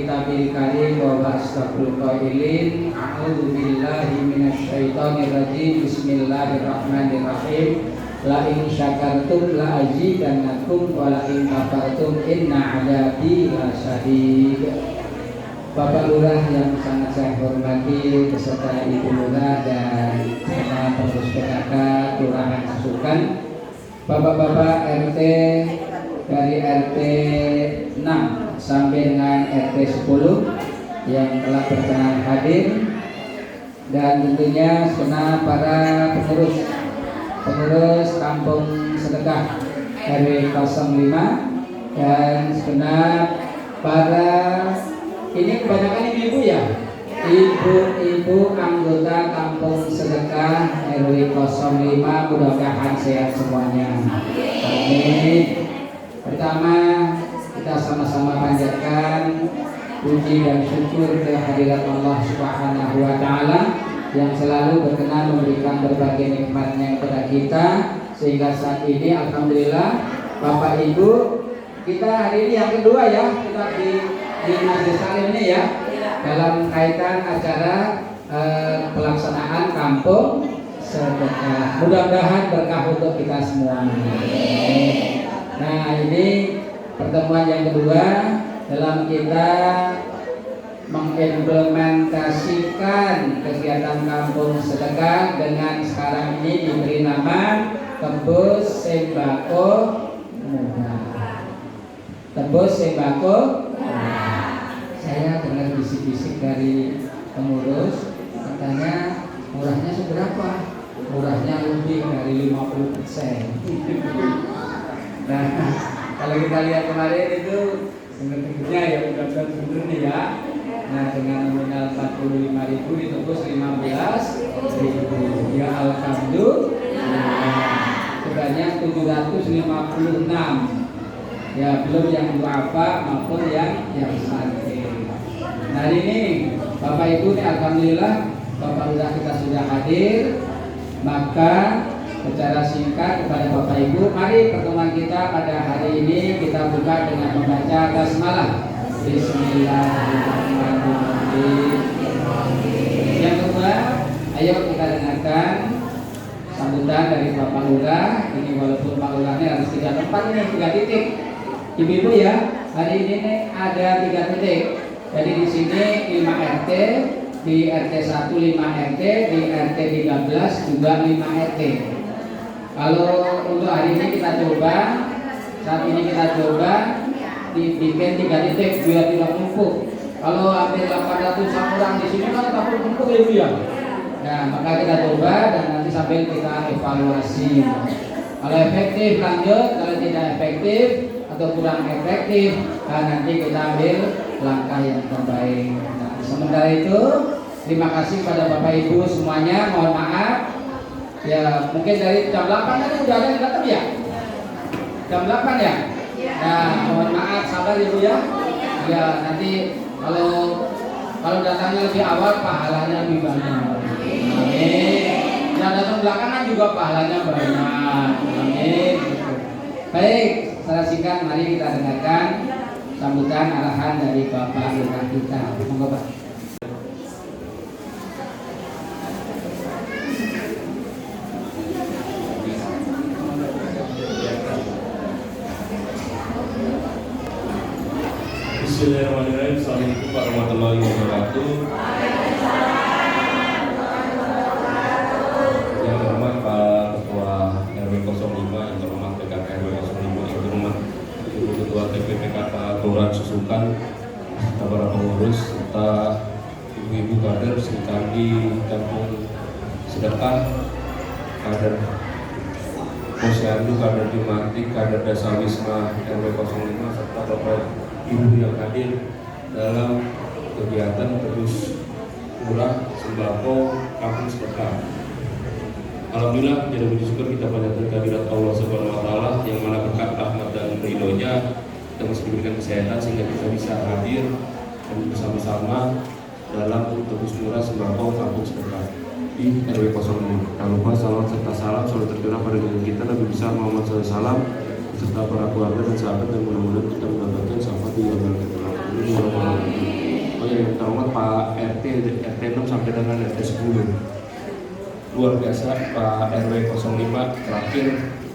kitabil karim wa astagfirul qailin. A'udzu billahi minasyaitonir rajim. Bismillahirrahmanirrahim. La in syakartum la azidannakum wa la in kafartum inna 'adzabi lasyadid. Bapak Lurah yang sangat saya hormati beserta Ibu Lurah dan pengurus PKK Kelurahan Susukan, Bapak-bapak RT dari RT 6 sampai dengan RT 10 yang telah berkenan hadir, dan tentunya segenap para pengurus Kampung Sedekah RW 05 dan segenap para, ini kebanyakan ibu ya, ibu-ibu anggota Kampung Sedekah RW 05, mudah-mudahan sehat semuanya. Amin. Pertama, kita sama-sama panjatkan puji dan syukur kehadirat Allah Subhanahu wa Ta'ala yang selalu berkenan memberikan berbagai nikmatnya kepada kita, sehingga saat ini alhamdulillah Bapak Ibu, kita hari ini yang kedua ya, kita di Majelis Salim ini ya, dalam kaitan acara pelaksanaan Kampung Sedekah. Mudah-mudahan berkah untuk kita semua. Nah, ini pertemuan yang kedua dalam kita mengimplementasikan kegiatan Kampung Sedekah dengan sekarang ini diberi nama Tebus Sembako Murah. Tebus Sembako Murah. Saya dengar bisik-bisik dari pengurus, katanya murahnya seberapa? Murahnya lebih dari 50%. Nah, kalau kita lihat kemarin itu sebenarnya ya mudah-mudahan benar nih ya. Nah, dengan nominal 45.000 ditebus 15.000. Ya alhamdulillah. Sebanyak 756. Ya, belum yang duafa maupun yang sakit. Nah, hari ini Bapak Ibu nih alhamdulillah Bapak Lurah kita sudah hadir. Maka secara singkat kepada Bapak Ibu, mari pertemuan kita pada hari ini kita buka dengan membaca basmalah. Bismillahirrahmanirrahim. Yang kedua, ayo kita dengarkan sambutan dari Bapak Lurah. Ini walaupun Pak Lurahnya harus 3 tempat, ini 3 titik. Ibu-ibu ya, hari ini ada 3 titik. Jadi di sini 5 RT, di RT 1 5 RT, di RT 13 juga 5 RT. Kalau untuk hari ini kita coba, saat ini kita coba dibikin 3 titik biar tidak numpuk. Kalau hampir 800 orang di sini kan takut numpuk ya Bu ya. Nah, maka kita coba dan nanti sambil kita evaluasi. Kalau efektif lanjut, kalau tidak efektif atau kurang efektif, nah nanti kita ambil langkah yang terbaik. Nah, sementara itu, terima kasih pada Bapak Ibu semuanya. Mohon maaf. Ya, mungkin dari jam 8 tadi udah ada yang datang ya? Jam 8 ya? Nah, mohon maaf, sabar Ibu ya. Ya, nanti kalau datangnya lebih awal pahalanya lebih banyak. Amin. Yang datang belakangan juga pahalanya banyak. Amin. Baik, secara singkat mari kita dengarkan sambutan arahan dari Bapak Lurah kita. Monggo Pak. Bismillahirrahmanirrahim. Assalamualaikum warahmatullahi wabarakatuh. Yang terhormat Pak Ketua RW 05, yang terhormat PKK RW 05, yang terhormat Ibu Ketua TPPKK Kelurahan Susukan, serta para pengurus, serta ibu-ibu kader Sri Kandi Kampung Sedekah, kader Posyandu, kader Dimantik, kader Desa Wisma RW 05, serta Bapak Ibu yang hadir dalam kegiatan Tebus Murah Sembako Kampung Sedekah. Alhamdulillah, kita bersyukur kita panjatkan kehadirat Allah Subhanahu wa Ta'ala yang mana berkat rahmat dan ridhonya kita masih diberikan kesehatan sehingga kita bisa hadir dan bersama-sama dalam Tebus Murah Sembako Kampung Sedekah di RW 05. Jangan lupa salam serta salam selalu tercurah pada dengan kita Nabi besar Muhammad SAW serta para keluarga dan sahabat, dan mudah-mudahan kita mendapatkan syafaat di yaumil qiyamah. Oh ya, yang terhormat Pak RT 6 sampai dengan RT 10. Luar biasa Pak RW 05 terakhir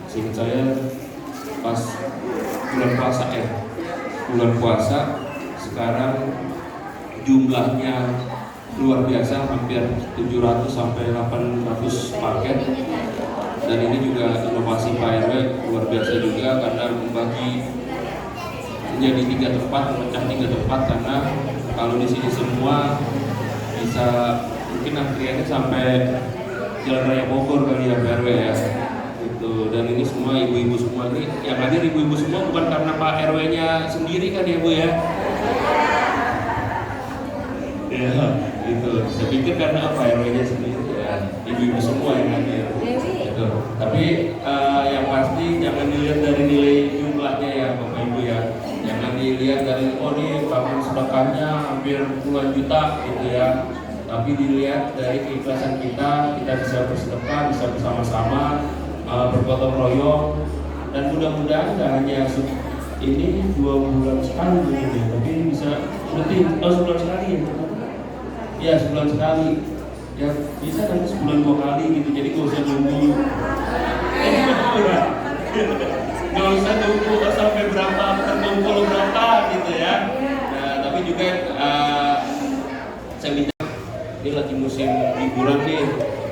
seingat saya pas bulan puasa ya. Bulan puasa sekarang jumlahnya luar biasa, hampir 700 sampai 800 paket. Dan ini juga inovasi Pak RW luar biasa juga karena membagi menjadi 3 tempat, memecah 3 tempat, karena kalau di sini semua bisa mungkin antriannya sampai Jalan Raya Bogor kali ya Pak RW ya. Gitu. Dan ini semua ibu-ibu semua, ini yang hadir ibu-ibu semua bukan karena Pak RW-nya sendiri kan ya Bu ya. Ya, gitu. Saya pikir karena apa RW-nya sendiri ya, ibu-ibu semua yang hadir. Gitu. Tapi yang pasti jangan dilihat dari nilai jumlahnya ya Bapak Ibu ya. Jangan dilihat dari oh nih bangun sedekahnya hampir puluhan juta gitu ya. Tapi dilihat dari keikhlasan kita bisa bersedekah, bisa bersama-sama bergotong royong, dan mudah-mudahan nggak hanya ini 2 bulan sekali gitu, tapi bisa lebih sebulan sekali ya sebulan sekali ya, bisa nanti sebulan 2 kali gitu, jadi nggak usah nunggu nggak usah nunggu sampai berapa terkumpul berapa gitu ya. Nah tapi juga saya minta, ini lagi musim liburan nih.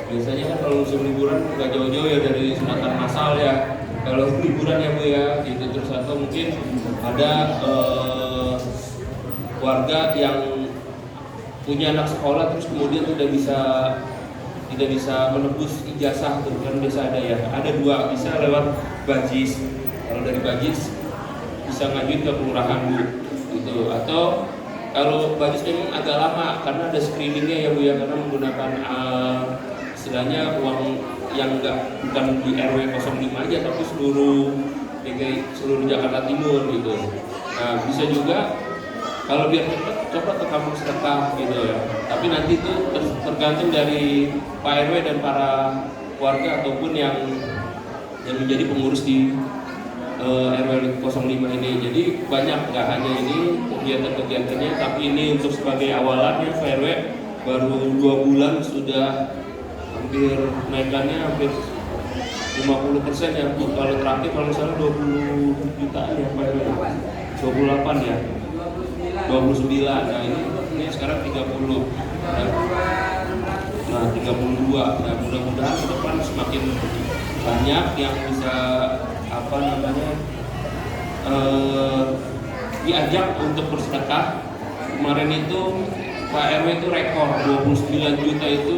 Biasanya kan kalau musim liburan nggak jauh-jauh ya dari sunatan massal ya. Kalau liburan ya Bu ya, gitu. Terus atau mungkin ada warga yang punya anak sekolah terus kemudian tidak bisa menebus ijazah tuh kan biasa ada ya. Ada 2, bisa lewat Bajis. Kalau dari Bajis bisa ngajuin ke kelurahan Bu, gitu. Atau kalau Bajis memang agak lama karena ada screeningnya ya Bu ya, karena menggunakan istilahnya uang yang bukan di RW 05 aja tapi seluruh Jakarta Timur gitu. Nah bisa juga kalau biar cepat coba ke kampung sedekah gitu ya. Tapi nanti itu tergantung dari Pak RW dan para warga ataupun yang menjadi pengurus di RW 05 ini. Jadi banyak, nggak hanya ini kegiatan-kegiatannya, tapi ini untuk sebagai awalannya Pak RW baru 2 bulan sudah hampir naikannya hampir 50% ya Bu. Kalau terakhir kalau misalnya 20 jutaan ya Pak RW, 28 ya, 29. Nah ini sekarang 30. Nah 32. Nah mudah-mudahan ke depan semakin banyak yang bisa diajak untuk bersedekah. Kemarin itu Pak RW itu rekor 29 juta itu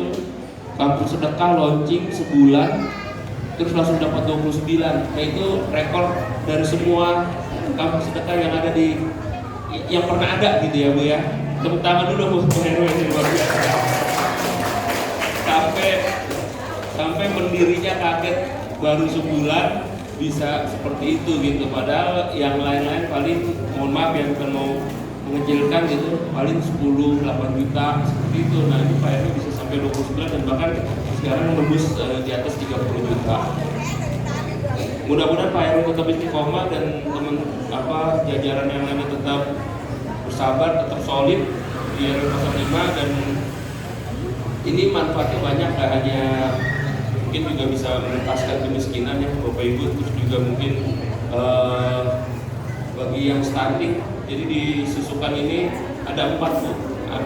kampung sedekah launching sebulan terus langsung dapat 29. Nah itu rekor dari semua kampung sedekah yang ada yang pernah ada gitu ya Bu ya. Tepuk tangan dulu Bu RW, luar biasa. Sampai pendirinya kaget baru sebulan bisa seperti itu gitu. Padahal yang lain-lain paling mohon maaf yang bukan mau mengecilkan gitu, paling 10, 8 juta seperti itu. Nah ini Pak RW bisa sampai 29 dan bahkan sekarang menembus di atas 30 juta. Mudah-mudahan Pak RW tetap istiqomah dan jajaran yang lainnya tetap bersabar, tetap solid di RW 05, dan ini manfaatnya banyak, gak hanya mungkin juga bisa menuntaskan kemiskinan ya Bapak Ibu, terus juga mungkin bagi yang stunting. Jadi di Susukan ini ada 4 Bu,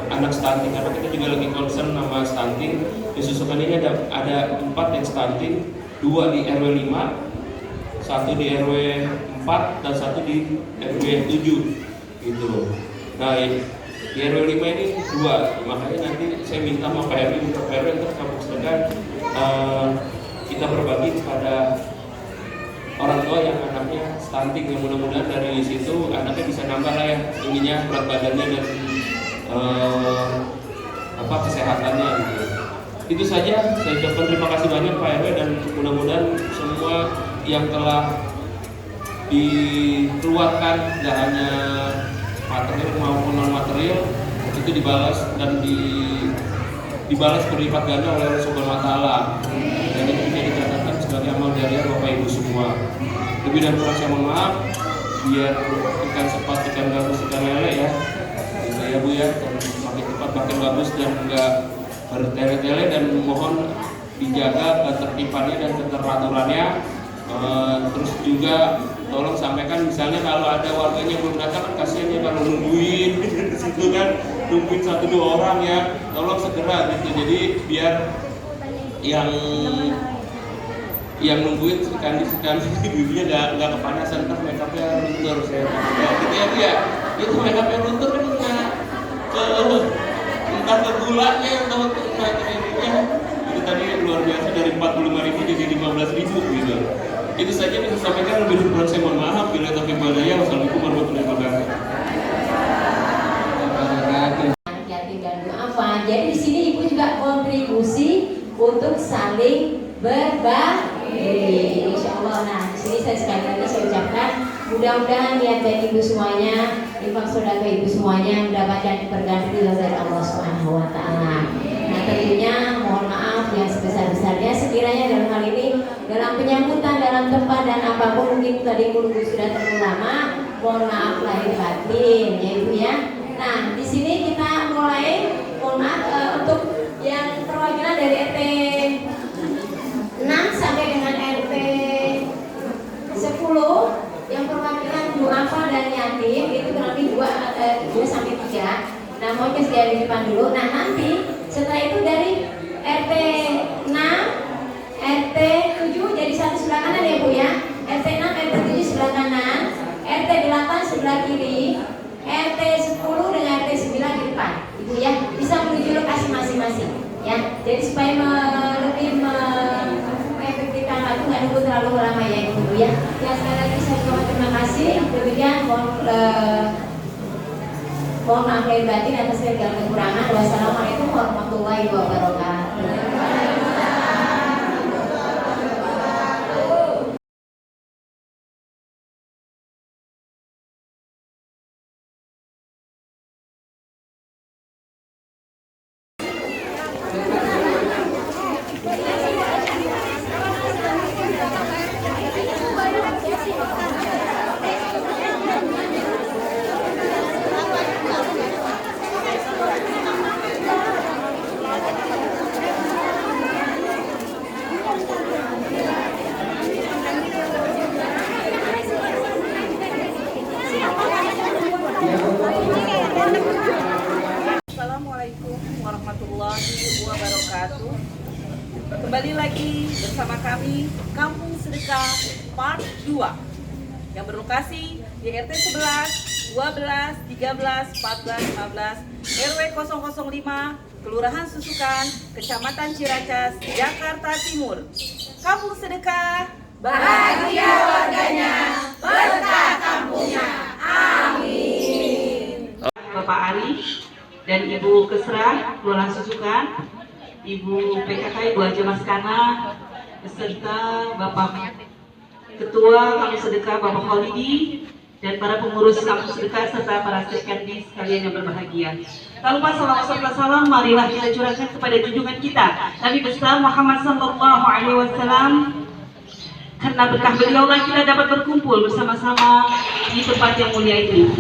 anak stunting, karena kita juga lagi concern sama stunting. Di Susukan ini ada 4 yang stunting, 2 di RW 5, 1 di RW 4 dan 1 di RW 7 gitu. Nah di RW 5 ini 2, makanya nanti saya minta sama Pak RW untuk kampung sedekah kita berbagi kepada orang tua yang anaknya stunting, yang mudah-mudahan dari situ anaknya bisa nambah lah ya ininya, berat badannya dan kesehatannya gitu. Itu saja, saya ucapkan terima kasih banyak Pak RW, dan mudah-mudahan semua yang telah dikeluarkan nggak hanya material maupun non material itu dibalas dan dibalas berlipat ganda oleh Allah Subhanahu wa taala. Dan itu menjadi catatan sebagai amal jariah Bapak Ibu semua. Lebih dan kurang saya mohon maaf. biar ikan sepat, ikan gabus, ikan lele ya, gitu ya Bu ya, dan makin cepat makin bagus dan enggak bertele-tele, dan mohon dijaga ketertibannya dan keteraturannya. Terus juga tolong sampaikan misalnya kalau ada warganya belum datang kan kasihan ya kalau nungguin di situ kan, nungguin 1-2 orang ya, tolong segera gitu. Jadi biar yang nungguin sekali bibinya nggak kepanasan, ntar makeupnya luntur saya ya, gitu ya Bu ya. Itu makeupnya luntur kan entah ke gulanya atau ke ininya. Itu tadi luar biasa, dari 45.000 jadi 15.000 gitu. Itu saja bisa sampaikan, lebih kurang saya mohon maaf. Bila taufiq wal hidayah. Wassalamualaikum warahmatullahi wabarakatuh. Yatim dan duafa. Jadi di sini ibu juga kontribusi untuk saling berbagi. Insya Allah. Nah, di sini saya sekali lagi saya ucapkan mudah-mudahan niat baik ibu semuanya, infak sedekah ibu semuanya mendapatkan berganti dari Allah Subhanahu Wa Taala. Nah, tentunya mohon maaf yang sebesar-besarnya sekiranya dalam hal ini, dalam penyambutan, dalam tempat dan apapun mungkin tadi menunggu sudah terlalu lama, mohon maaf lahir batin ya ibu ya. Nah, di sini kita mulai, mohon maaf untuk yang perwakilan dari RT 6 sampai dengan RT 10 yang perwakilan duafa dan yatim itu kurang lebih 2 sampai 3. Nah, mohon kesediaan di depan dulu. Nah, nanti setelah itu dari RT 6, RT 7 jadi satu sebelah kanan ya Bu ya. RT 6, RT 7 sebelah kanan, RT 8 sebelah kiri, RT 10 dengan RT 9 di depan. Ibu ya, bisa menuju lokasi masing-masing ya. Jadi supaya lebih mengefektifkan waktu, nggak nunggu terlalu lama ya Ibu ya. Ya, sekali lagi saya ucapkan terima kasih. Demikian mohon maaf lahir batin atas segala kekurangan. Wassalamualaikum warahmatullahi wabarakatuh. Assalamualaikum warahmatullahi wabarakatuh. Kembali lagi bersama kami Kampung Sedekah Part 2 yang berlokasi di RT 11, 12, 13, 14, 15, RW 005, Kelurahan Susukan, Kecamatan Ciracas, Jakarta Timur. Kampung Sedekah, bahagia warganya, berkah kampungnya. Amin. Bapak Ali dan Ibu Kesra, Kelurahan Susukan, Ibu PKK, Ibu Haja Maskana, beserta Bapak Ketua Kampung Sedekah Bapak Khalidi, dan para pengurus Kampung Sedekah serta para sekalian sekalian yang berbahagia. Tak lupa salam, marilah kita curahkan kepada junjungan kita Nabi besar Muhammad Sallallahu Alaihi Wasallam. Karena berkah beliaulah kita dapat berkumpul bersama-sama di tempat yang mulia ini.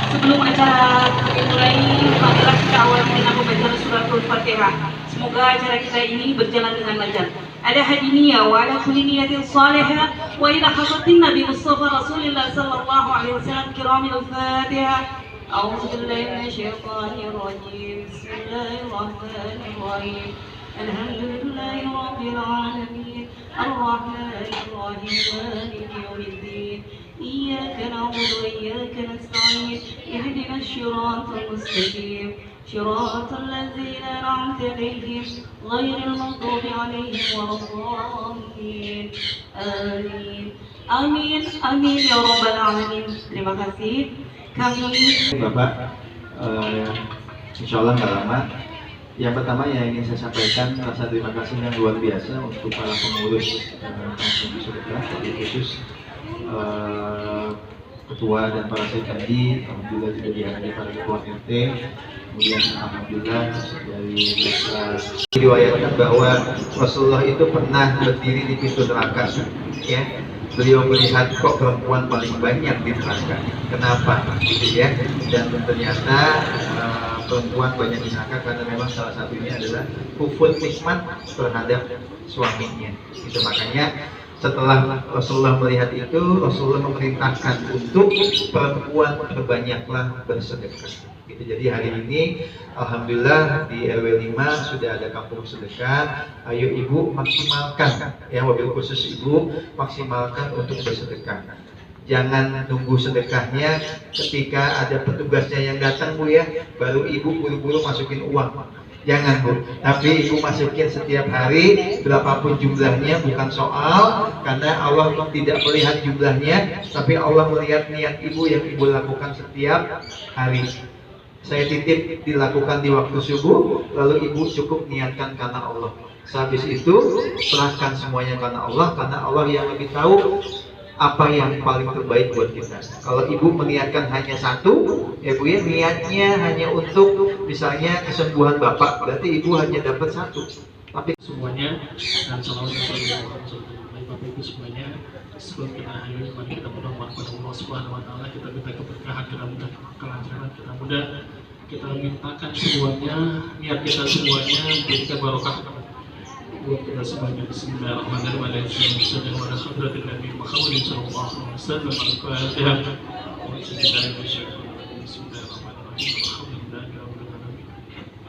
Sebelum acara dimulai, marilah kita awali dengan pembacaan suratul Fatihah. Semoga acara kita ini berjalan dengan lancar. Ada hadiniyah wa ala kulli niyatin salihah wa ila hadratin Nabi Mustafa Rasulullah sallallahu alaihi wasallam kiramil Fatihah. A'udzu billahi minasyaitonir rajim. Bismillahirrahmanirrahim. Alhamdulillahi rabbil alamin. Arrahmanir rahim. Maliki yaumiddin. إياك نعبد وإياك نستعين اهدنا الصراط المستقيم صراط الذين أنعمت عليهم غير المغضوب عليهم ولا الضالين آمين آمين آمين ya rabbal alamin. Terima kasih. Kami Bapak, insya Allah nggak lama. Yang pertama yang ingin saya sampaikan rasa terima kasih yang luar biasa untuk para pengurus Kampung Sedekah, khusus ketua dan para sekandi. Alhamdulillah juga dihadiri para ketua RT. Kemudian alhamdulillah dari diriwayatkan bahwa Rasulullah itu pernah berdiri di pintu neraka, ya, beliau melihat kok perempuan paling banyak di neraka, kenapa gitu ya, dan ternyata perempuan banyak di neraka karena memang salah satunya adalah kufur nikmat terhadap suaminya. Itu makanya setelah Rasulullah melihat itu, Rasulullah memerintahkan untuk perempuan berbanyaklah bersedekah. Gitu. Jadi hari ini alhamdulillah di RW 5 sudah ada kampung sedekah. Ayo ibu maksimalkan ya, wabil khusus ibu maksimalkan untuk bersedekah. Jangan nunggu sedekahnya ketika ada petugasnya yang datang Bu ya, baru ibu buru-buru masukin uang. Jangan Bu, tapi ibu masukin setiap hari berapapun jumlahnya, bukan soal, karena Allah tidak melihat jumlahnya, tapi Allah melihat niat ibu yang ibu lakukan setiap hari. Saya titip dilakukan di waktu subuh, lalu ibu cukup niatkan karena Allah. Sehabis itu serahkan semuanya karena Allah yang lebih tahu apa yang paling terbaik buat kita. Kalau ibu meniatkan hanya satu, ya Bu ya, niatnya hanya untuk misalnya kesembuhan bapak, berarti ibu hanya dapat satu. Tapi semuanya dan salawat Bapak Ibu semuanya, sebelum kita akhiri mari kita berdoa kepada Allah Subhanahu wa taala, kita minta keberkahan, kita minta kelancaran, kita mudah kita mintakan semuanya, niat kita semuanya menjadikan barokah buat kita semuanya. Bismillahirrahmanirrahim. Sallallahu alaihi Nabi Muhammad sallallahu alaihi wasallam. Al-Fatihah. Bismillahirrahmanirrahim.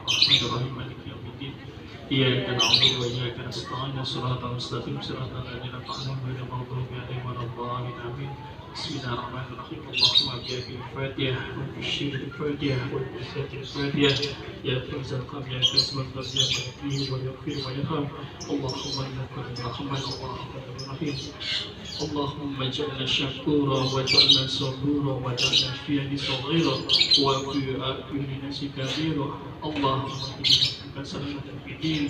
Alhamdulillahirabbil alamin. Iyyaka na'budu wa iyyaka nasta'in. Shiratal mustaqim, shiratal ladzina an'amta 'alaihim ghairil maghdubi 'alaihim waladdallin. Amin. Bismillahirrahmanirrahim. Allahumma bi'il Fatihah wa bisyiril Fatihah wa bisyiril Fatihah ya Faizal Qam ya Kasbal Qasiyah wa yaghfir wa yarham. Allahumma innaka rahman Allahumma rahim. Allahumma ja'alna syakura wa ja'alna sabura wa ja'alna fiyadi saghira wa fi akhiri nasi kabira. Allahumma innaka salamatan fi din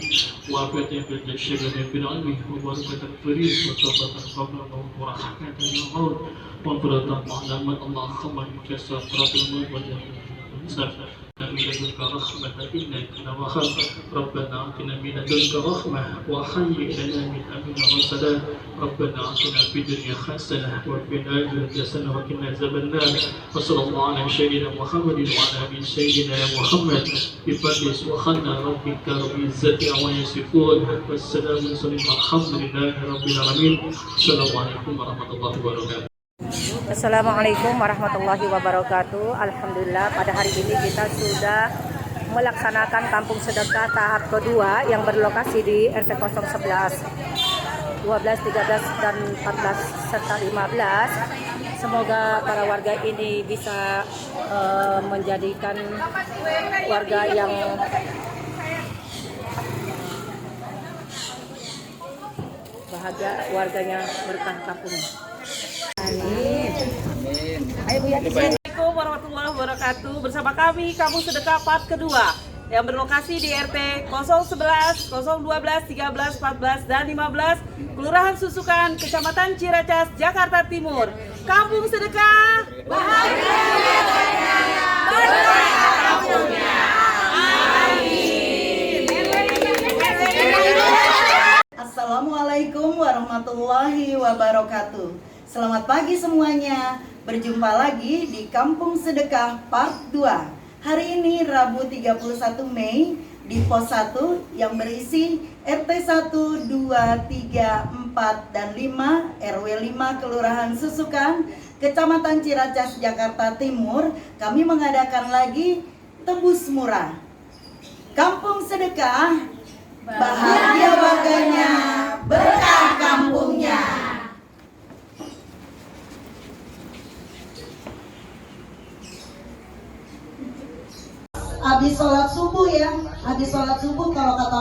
wa afiatan fil jasad wa fil ilmi wa barakatan firis wa tawbatan qabla wa rahmatan ya Allah wa qurratan ma'lamat. Allahumma innaka siratal mustaqim من لدنك رحمة إنك وهب ربنا آتنا من لدنك رحمة وهيئ لنا من أمرنا رشدا ربنا آتنا في الدنيا حسنة وفي الآخرة حسنة وقنا عذاب النار وصلى الله على سيدنا محمد وعلى آل سيدنا محمد بفضل سبحان ربك رب العزة عما يصفون والسلام على المرسلين والحمد لله رب العالمين. السلام عليكم ورحمة الله وبركاته. Assalamualaikum warahmatullahi wabarakatuh. Alhamdulillah pada hari ini kita sudah melaksanakan kampung sedekah tahap kedua yang berlokasi di RT 011, 12, 13, dan 14 serta 15. Semoga para warga ini bisa menjadikan warga yang bahagia, warganya berkah kampung. Amin. Ayo Bu ya. Assalamualaikum warahmatullahi wabarakatuh. Bersama kami Kampung Sedekah part kedua yang berlokasi di RT 011, 012, 13, 14, dan 15, Kelurahan Susukan, Kecamatan Ciracas, Jakarta Timur. Kampung Sedekah, bahagia warganya, berkah kampungnya. Amin. Assalamualaikum warahmatullahi wabarakatuh. Selamat pagi semuanya. Berjumpa lagi di Kampung Sedekah Part 2. Hari ini Rabu 31 Mei di Pos 1 yang berisi RT 1, 2, 3, 4, dan 5 RW 5 Kelurahan Susukan, Kecamatan Ciracas, Jakarta Timur. Kami mengadakan lagi Tebus Murah. Kampung Sedekah, bahagia warganya, berkah kampungnya. Habis sholat subuh ya, habis sholat subuh kalau kata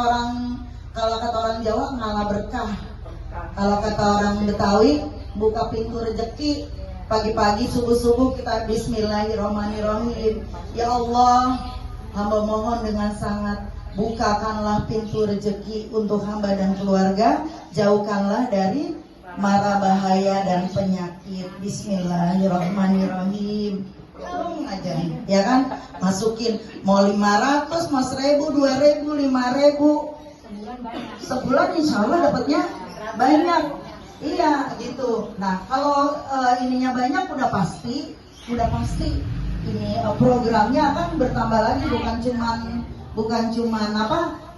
orang Jawa ngalah berkah. Kalau kata orang Betawi buka pintu rezeki. Pagi-pagi subuh-subuh kita Bismillahirrahmanirrahim. Ya Allah, hamba mohon dengan sangat bukakanlah pintu rezeki untuk hamba dan keluarga, jauhkanlah dari mara bahaya dan penyakit. Bismillahirrahmanirrahim. Langsung aja, ya kan? Masukin mau 500, mau 1000, 2000, 5000. Sebulan insya Allah dapatnya banyak. Iya gitu. Nah kalau ininya banyak udah pasti ini programnya akan bertambah lagi, bukan cuman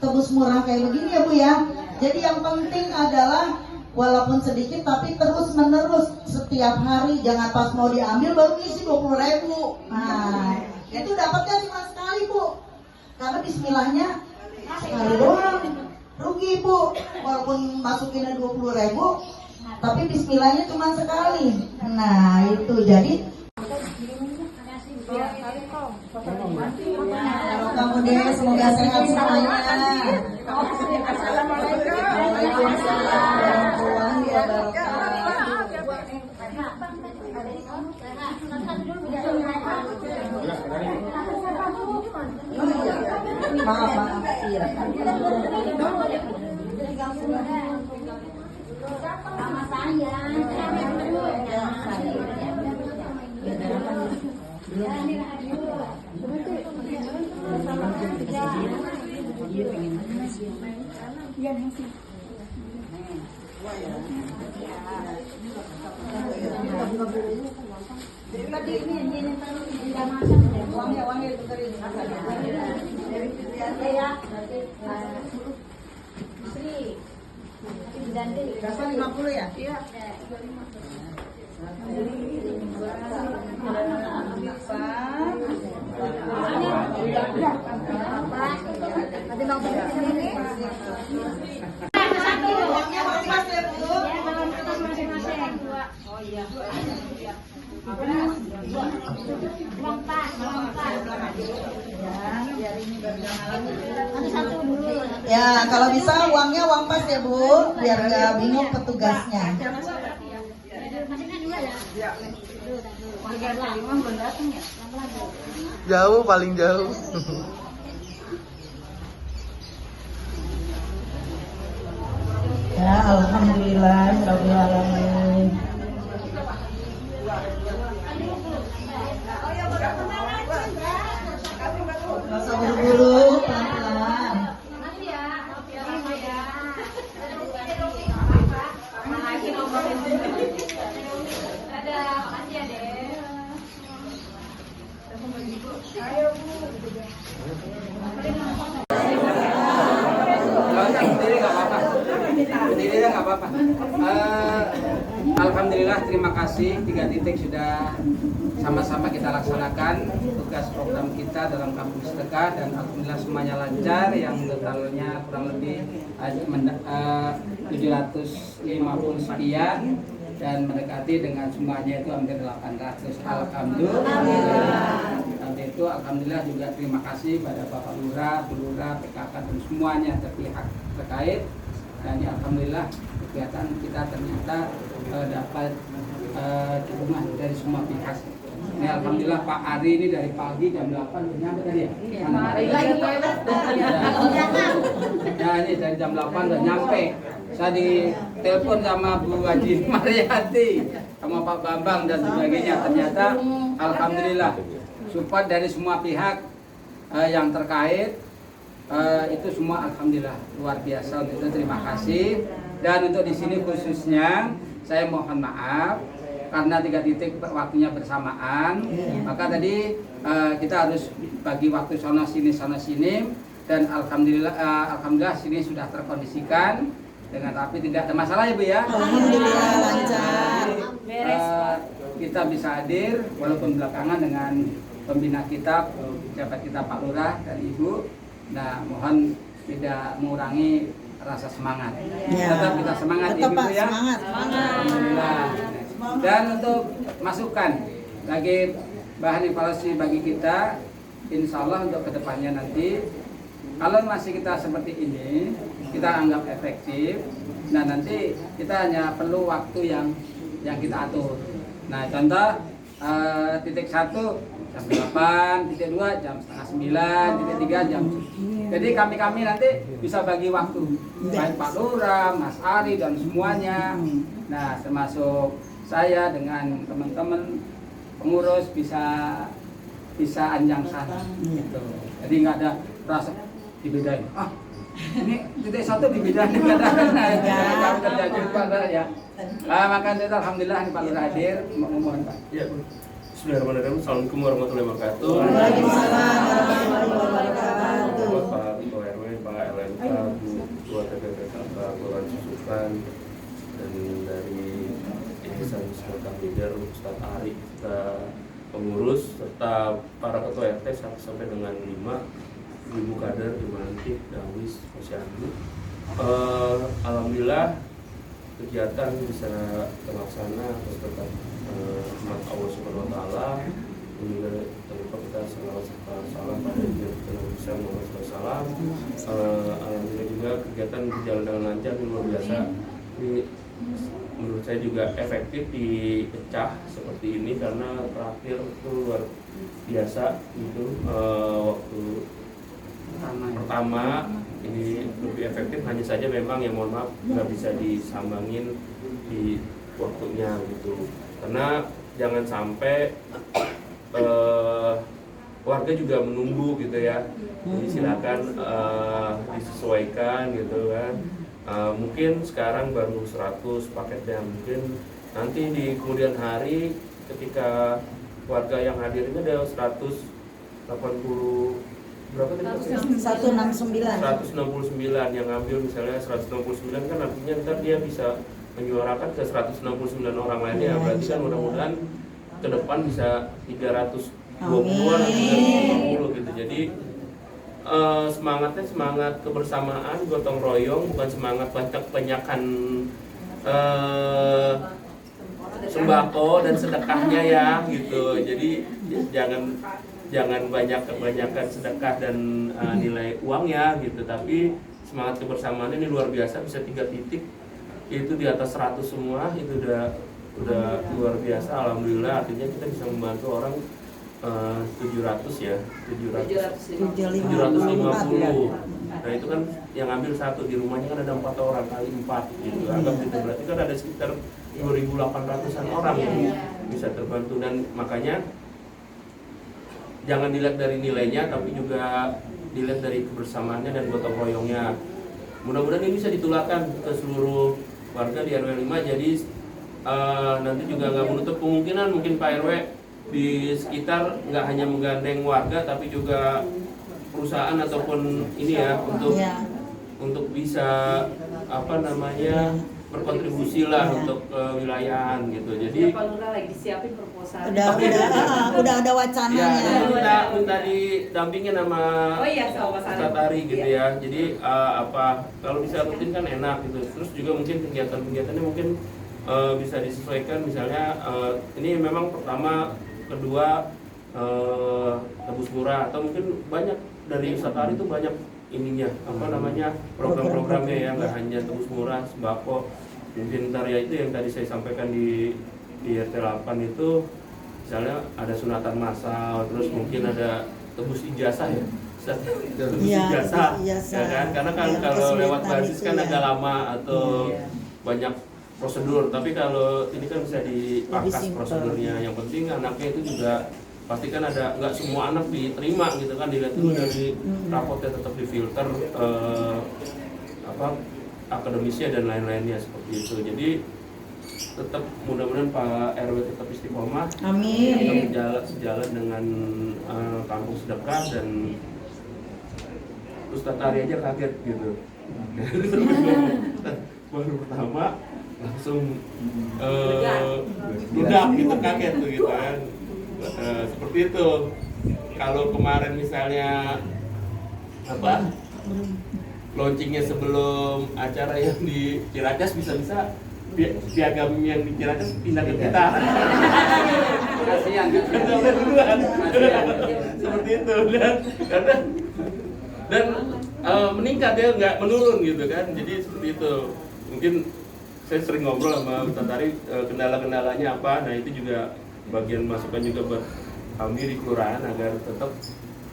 tebus murah kayak begini ya Bu ya. Jadi yang penting adalah walaupun sedikit tapi terus menerus setiap hari, jangan pas mau diambil baru isi 20.000. Nah itu dapatnya cuma sekali Bu, karena bismillahnya sekali doang. Rugi Bu, walaupun masukinnya 20.000 tapi bismillahnya cuma sekali. Nah itu jadi kalau kamu deh semoga sehat semuanya. Waalaikumsalam warahmatullahi wabarakatuh. Maaf iya. Sama saya. Berapa 50 ya? Iya. Ya, kalau bisa uangnya uang pas ya Bu, biar nggak bingung petugasnya. Jauh, paling jauh. Ya, alhamdulillah, rabbil alamin. Nggak usah buru-buru, pelan-pelan. Alhamdulillah, terima kasih. 3 titik sudah sama-sama kita laksanakan tugas program kita dalam Kampung Sedekah, dan alhamdulillah semuanya lancar. Yang totalnya kurang lebih 750 sekian dan mendekati dengan semuanya itu hampir 800. Alhamdulillah. Itu alhamdulillah juga terima kasih pada Bapak Lurah, Bu Lurah, PKK dan semuanya pihak terkait. Dan ini alhamdulillah kegiatan kita ternyata dapat dukungan dari semua pihak. Ini alhamdulillah Pak Ari ini dari pagi jam 8 udah nyampe tadi ya? Ya ini dari jam 8 udah nyampe. Saya ditelepon sama Bu Haji Mariati, sama Pak Bambang dan sebagainya. Ternyata alhamdulillah support dari semua pihak yang terkait. Itu semua alhamdulillah luar biasa. Untuk itu terima kasih. Dan untuk di sini khususnya saya mohon maaf karena 3 titik waktunya bersamaan. Maka tadi kita harus bagi waktu sana sini dan alhamdulillah sini sudah terkondisikan dengan rapi, tidak ada masalah ya Bu ya. Alhamdulillah lancar. Kita bisa hadir walaupun belakangan dengan pembina kita, pejabat kita Pak Lurah dan Ibu. Nah, mohon tidak mengurangi rasa semangat. Ya. Tetap kita semangat Tetap, Ibu Pak, ya. semangat. Alhamdulillah. Dan untuk masukan bagi bahan evaluasi bagi kita, insya Allah untuk kedepannya nanti, kalau masih kita seperti ini, kita anggap efektif. Nah nanti kita hanya perlu waktu yang kita atur. Nah contoh titik 1 jam 8, titik 2 jam setengah 9, titik 3 jam. Jadi kami nanti bisa bagi waktu, baik Pak Lurah, Mas Ari dan semuanya. Nah termasuk saya dengan teman-teman pengurus bisa anjang sana. Gitu. Jadi nggak ada rasa dibedain. Ini titik satu di bidang kerja juga ya. Maka itu alhamdulillah Pak Lurah hadir, mohon Pak. Ya, Bismillahirrahmanirrahim. Assalamualaikum warahmatullahi wabarakatuh. Waalaikumsalam warahmatullahi wabarakatuh. Pak Ketua RW, Pak LMK, Bu Ketua TPPK, Pak Kelurahan Susukan, dan dari Yayasan Sekolah Leader, Ustadz Ari, serta pengurus, serta para ketua RT sampai dengan 5, Ibu Kader, Ibu Nanti, Dawis, Posyandu. Alhamdulillah kegiatan bisa terlaksana atas berkat rahmat Allah Subhanahu Wa Taala. Juga terlupa kita salam pada Nabi Musa Muhammad SAW. Alhamdulillah juga kegiatan berjalan dengan lancar, luar biasa. Ini menurut saya juga efektif dipecah seperti ini karena terakhir itu luar biasa gitu. Waktu pertama ini lebih efektif, hanya saja memang yang mohon maaf nggak bisa disambangin di waktunya gitu, karena jangan sampai warga juga menunggu gitu ya. Jadi silakan disesuaikan gitu kan. Mungkin sekarang baru 100 paketnya, mungkin nanti di kemudian hari ketika warga yang hadir ini ada 180 berapa tadi? 169 yang ngambil, misalnya 169 kan artinya ntar dia bisa menyuarakan ke 169 orang lainnya. Berarti kan mudah-mudahan ke depan bisa 320-an atau 350 gitu. Jadi semangatnya semangat kebersamaan, gotong royong, bukan semangat banyak-banyakan sembako dan sedekahnya ya gitu. Jadi jangan banyak-banyakan sedekah dan nilai uangnya gitu, tapi semangat kebersamaannya ini luar biasa, bisa 3 titik itu di atas 100 semua, itu udah luar biasa. Alhamdulillah, artinya kita bisa membantu orang 700 ya, 750. Nah itu kan yang ngambil 1, di rumahnya kan ada 4 orang kali 4 gitu, anggap gitu, berarti kan ada sekitar 2.800-an orang yang bisa terbantu. Dan makanya jangan dilihat dari nilainya, tapi juga dilihat dari kebersamaannya dan gotong royongnya. Mudah-mudahan ini bisa ditularkan ke seluruh warga di RW 5. Jadi nanti juga nggak menutup kemungkinan mungkin Pak RW di sekitar nggak hanya menggandeng warga, tapi juga perusahaan ataupun ini ya untuk bisa berkontribusi lah untuk wilayahan gitu. Jadi Pak Lurah lagi siapin proposal. Udah ada wacananya. Ya, minta didampingin sama Ustadz Ari gitu ya. Jadi kalau bisa rutin kan enak gitu. Terus juga mungkin kegiatan-kegiatannya mungkin bisa disesuaikan, misalnya ini memang pertama, kedua tebus murah, atau mungkin banyak dari Ustadz Ari itu banyak ininya program-programnya ya, nggak hanya tebus murah, sembako. Mungkin ntar ya itu yang tadi saya sampaikan di RT 8 itu, misalnya ada sunatan massal, terus mungkin ada tebus ijazah ya, tebus ijazah ya kan, karena kan kalau lewat basis kan agak lama atau banyak prosedur, tapi kalau ini kan bisa dipangkas prosedurnya. Yang penting anaknya itu juga pastikan ada, nggak semua anak diterima gitu kan, dilihat dulu dari rapotnya, tetap difilter akademisnya dan lain-lainnya seperti itu. Jadi tetap mudah-mudahan Pak RW tetap istiqomah, amin, tetap sejalan dengan kampung sedekah. Dan Ustadz Ari aja kaget gitu baru pertama langsung budak gitu, kaget tuh gitu kan. Seperti itu. Kalau kemarin misalnya launchingnya sebelum acara yang di Ciracas, bisa-bisa piagam yang di Ciracas pindah ke kita. Kasihan seperti itu dan meningkat ya, nggak menurun gitu kan. Jadi seperti itu. Mungkin saya sering ngobrol sama Ustadz Ari kendala-kendalanya apa. Nah itu juga bagian masukan juga buat kami di kelurahan agar tetap,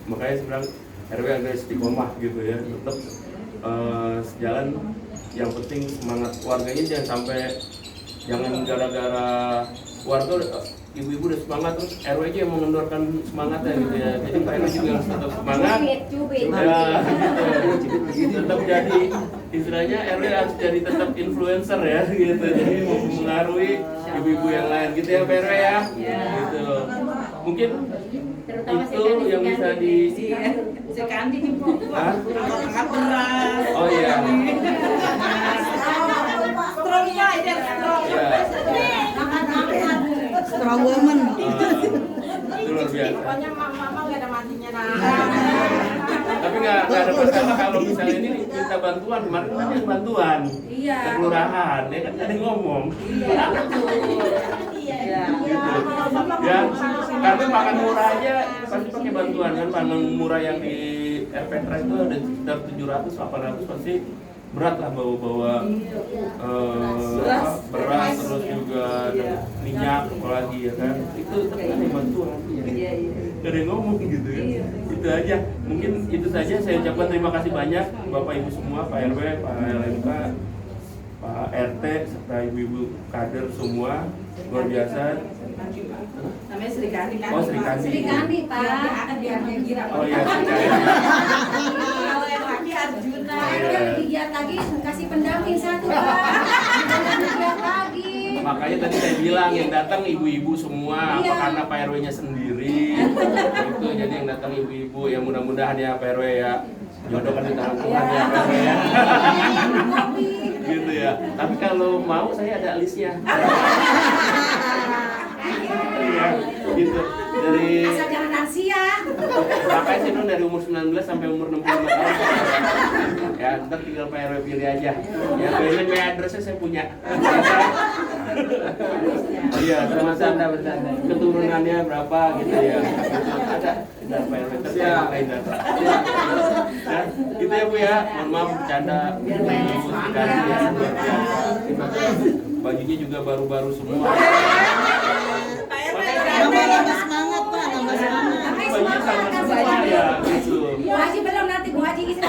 makanya sebenarnya RW agar istiqomah gitu ya, tetap sejalan. Yang penting semangat warganya jangan sampai jangan gara-gara warga ibu-ibu udah semangat terus RW aja yang mengendorkan semangatnya gitu ya. Jadi Pak RW juga harus tetap semangat. Tetap jadi istilahnya RW harus jadi tetap influencer ya gitu. Jadi mempengaruhi ibu-ibu yang lain gitu ya Pak RW ya. Gitu. Mungkin itu yang bisa di Sekandi nih Bu. Angkat beras. Oh iya. Strongnya ini strong. Strong woman. Itu luar biasa. Pokoknya mama nggak ada matinya nah. Tapi nggak ada masalah kalau misalnya ini minta bantuan, kemarin kan yang bantuan ke kelurahan, ya kan ada yang ngomong. Iya. Ya, karena makan murah aja pasti pakai bantuan kan, makan murah yang di RPTRA itu ada sekitar 700-800 pasti berat lah bawa beras terus juga minyak apalagi ya kan, itu kan ada bantuan. Gak ada yang ngomong gitu ya. Itu aja, mungkin itu saja saya ucapkan terima kasih banyak Bapak Ibu semua, Pak RW, Pak LMK, Pak RT serta ibu-ibu kader semua, luar biasa. Namanya Sri Kandi kan. Oh, Sri Kandi. Sri Kandi, Pak. Oh iya, Sri Kandi. Kalau yang laki Arjuna. Yang lebih giat lagi kasih pendamping satu, Pak. Lebih giat lagi. Makanya tadi saya bilang yang datang ibu-ibu semua, apa karena Pak RW-nya sendiri. Itu jadi yang datang ibu-ibu, ya mudah-mudahan ya Pak RW ya. Jodoh kan di tangan Tuhan ya Pak RW ya. Gitu ya. Tapi kalau mau saya ada listnya. Iya, gitu. Dari Asal jangan lansia. makanya sih dari umur 19 sampai umur 65 tahun. Ya, ntar tinggal Pak RW pilih aja. Ya, PNP address-nya saya punya. Oh iya, termasuk keturunannya berapa gitu ya. Ada dan Pak RW tapi lain data. Ya, gitu ya Bu ya. Mohon maaf bercanda. Bajunya juga baru-baru semua. Nambah semangat Pak, nambah semangat. Bajunya sama semua ya gitu. Bu Haji belum nanti Bu Haji isi.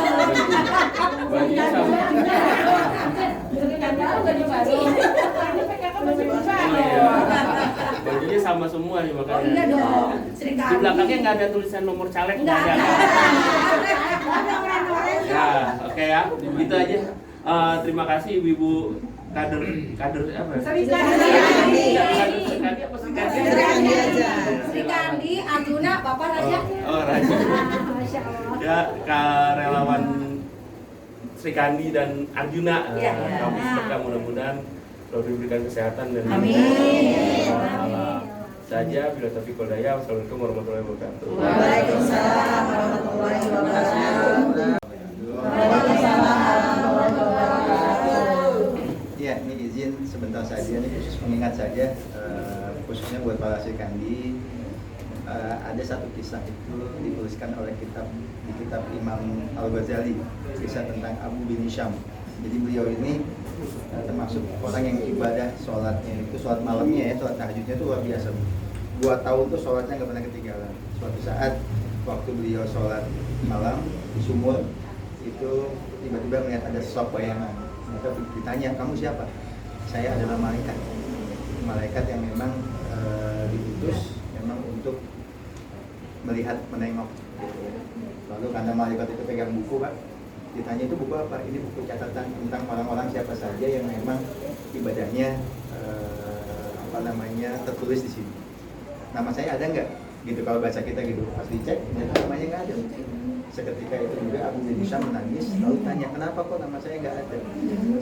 Bajunya sama. Bajunya sama semua nih makanya. Oh iya dong. Sri Di Kandi. belakangnya nggak ada tulisan nomor caleg, nggak ada. Ya, oke ya, gitu aja. Terima kasih ibu-ibu kader apa? Sri Kandi. Apa Sri Kandi? Sri Kandi, Arjuna, Bapak Raja. Oh Raja. Masya Allah. Ya, relawan Sri Kandi dan Arjuna. Kamu sedekah mudah-mudahan selalu diberikan kesehatan dan saja bila taufiq wal hidayah. Wassalamualaikum warahmatullahi wabarakatuh. Waalaikumsalam warahmatullahi wabarakatuh. Ya, ini izin sebentar saja, ini khusus mengingat saja, khususnya buat para Sri Kandi, ada satu kisah itu dituliskan oleh di kitab Imam Al-Ghazali, kisah tentang Abu bin Hisham. Jadi beliau ini termasuk orang yang ibadah sholatnya itu sholat malamnya ya, sholat tahajudnya itu luar biasa. 2 tahun tuh sholatnya nggak pernah ketinggalan. Suatu saat waktu beliau sholat malam di sumur itu tiba-tiba melihat ada sosok bayangan. Maka ditanya, kamu siapa? Saya adalah malaikat yang memang diutus memang untuk melihat menengok. Lalu karena malaikat itu pegang buku Pak, ditanya itu buku apa? Ini buku catatan tentang orang-orang siapa saja yang memang ibadahnya tertulis di sini. Nama saya ada nggak? Gitu kalau bahasa kita gitu. Pas dicek, namanya nggak ada. Seketika itu juga Abu bin Hisham menangis, lalu tanya, kenapa kok nama saya nggak ada?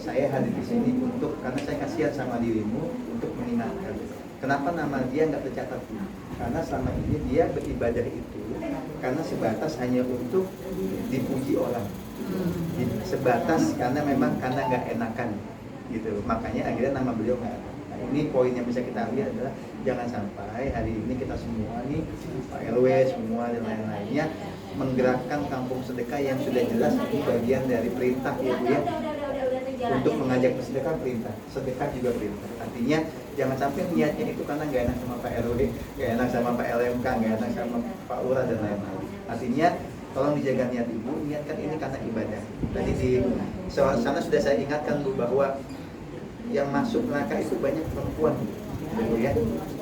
Saya hadir di sini karena saya kasihan sama dirimu untuk mengingatkan. Kenapa nama dia nggak tercatat? Karena selama ini dia beribadah itu karena sebatas hanya untuk dipuji orang. Sebatas karena nggak enakan gitu. Makanya akhirnya nama beliau nggak ada. Nah, ini poin yang bisa kita lihat adalah jangan sampai hari ini kita semua nih Pak RW semua dan lain-lainnya menggerakkan kampung sedekah yang sudah jelas ini bagian dari perintah ya Bu ya. Untuk mengajak bersedekah perintah, sedekah juga perintah. Artinya jangan sampai niatnya itu karena nggak enak sama Pak RW, nggak enak sama Pak LMK, nggak enak sama Pak Lurah dan lain-lain. Artinya tolong dijaga niat Ibu, niatkan ini karena ibadah. Tadi di sana sudah saya ingatkan Bu bahwa yang masuk neraka itu banyak perempuan, Bu ya.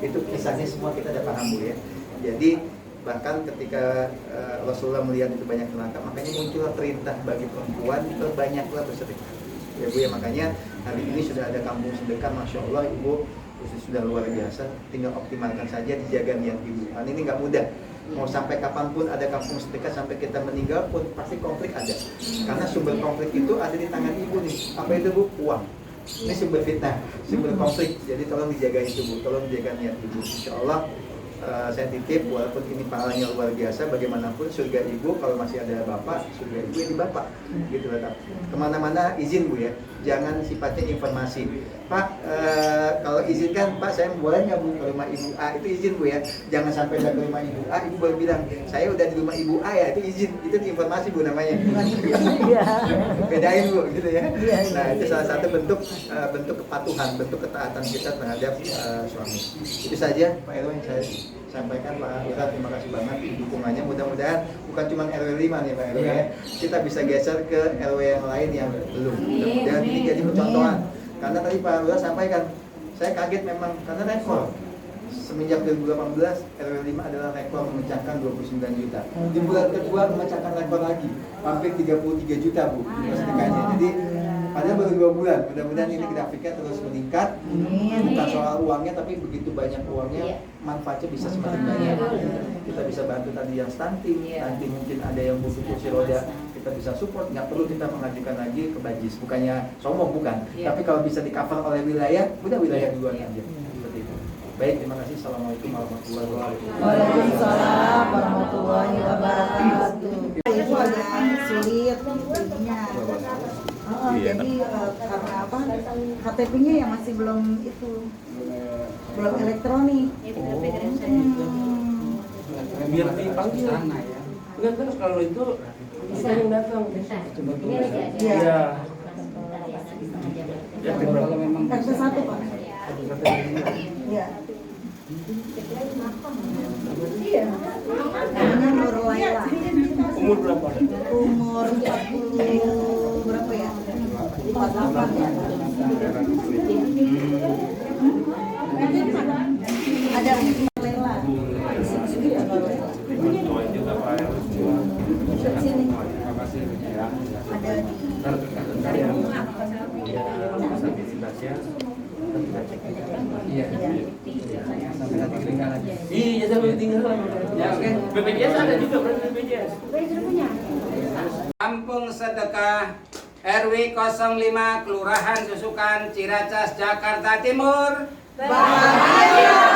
Itu kisahnya semua kita udah paham, Bu ya. Jadi bahkan ketika Rasulullah melihat itu banyak neraka, makanya muncullah perintah bagi perempuan perbanyaklah bersedekah. Ya Bu ya, makanya hari ini sudah ada kampung sedekah, Masya Allah Ibu sudah luar biasa. Tinggal optimalkan saja, dijaga niat Ibu. Karena ini nggak mudah. Mau sampai kapanpun ada kampung sedekah, sampai kita meninggal pun pasti konflik ada. Karena sumber konflik itu ada di tangan Ibu nih. Apa itu Bu? Uang. Ini sumber fitnah, sumber konflik. Jadi tolong dijaga itu Bu, tolong dijaga niat Ibu. Insya Allah saya titip, walaupun ini pahalanya luar biasa, bagaimanapun surga Ibu kalau masih ada Bapak, surga Ibu ya di Bapak. Gitu lah. Kemana-mana izin Bu ya, jangan sifatnya informasi. Pak, kalau izinkan Pak, saya boleh nggak Bu ke rumah Ibu A? Itu izin Bu ya. Jangan sampai ke rumah Ibu A, Ibu baru bilang saya udah di rumah Ibu A ya, itu izin. Itu informasi Bu namanya. Bedain Bu, gitu ya. Nah itu salah satu bentuk kepatuhan, bentuk ketaatan kita terhadap suami. Itu saja Pak Erwin yang saya sampaikan. Pak Lurah, terima kasih banget dukungannya. Mudah-mudahan bukan cuma RW 5 nih Pak RW ya. Kita bisa geser ke RW yang lain yang belum. Mudah-mudahan ini jadi percontohan. Karena tadi Pak Lurah sampaikan, saya kaget memang karena rekor. Semenjak 2018 RW 5 adalah rekor memecahkan 29 juta. Di bulan kedua memecahkan rekor lagi, hampir 33 juta Bu sedekahnya. Jadi padahal baru 2 bulan. Mudah-mudahan ini grafiknya terus meningkat. Bukan soal uangnya, tapi begitu banyak uangnya, manfaatnya bisa semakin banyak. Kita bisa bantu tadi yang stunting, nanti mungkin ada yang butuh kursi roda, kita bisa support. Nggak perlu kita mengajukan lagi ke Bajis. Bukannya sombong, bukan. Tapi kalau bisa di cover oleh wilayah, udah wilayah duluan aja. Seperti itu. Baik, terima kasih. Assalamualaikum warahmatullahi wabarakatuh. Waalaikumsalam warahmatullahi wabarakatuh. Ibu agak sulit intinya. Jadi karena apa? KTP-nya ya masih belum itu, belum elektronik. Biar dipanggil. Enggak terus kalau itu kita yang datang. Iya. Ya, kalau memang RT 1 Pak. Iya. Iya. Namanya Nur Laila. Umur berapa? Umur 40 berapa ya? 48 ya. Ada Nur Laila. Iya, jangan ketinggalan. Ya, oke. BPJS ada juga berarti BPJS. Kampung Sedekah RW 05 Kelurahan Susukan, Ciracas, Jakarta Timur. Bahagia.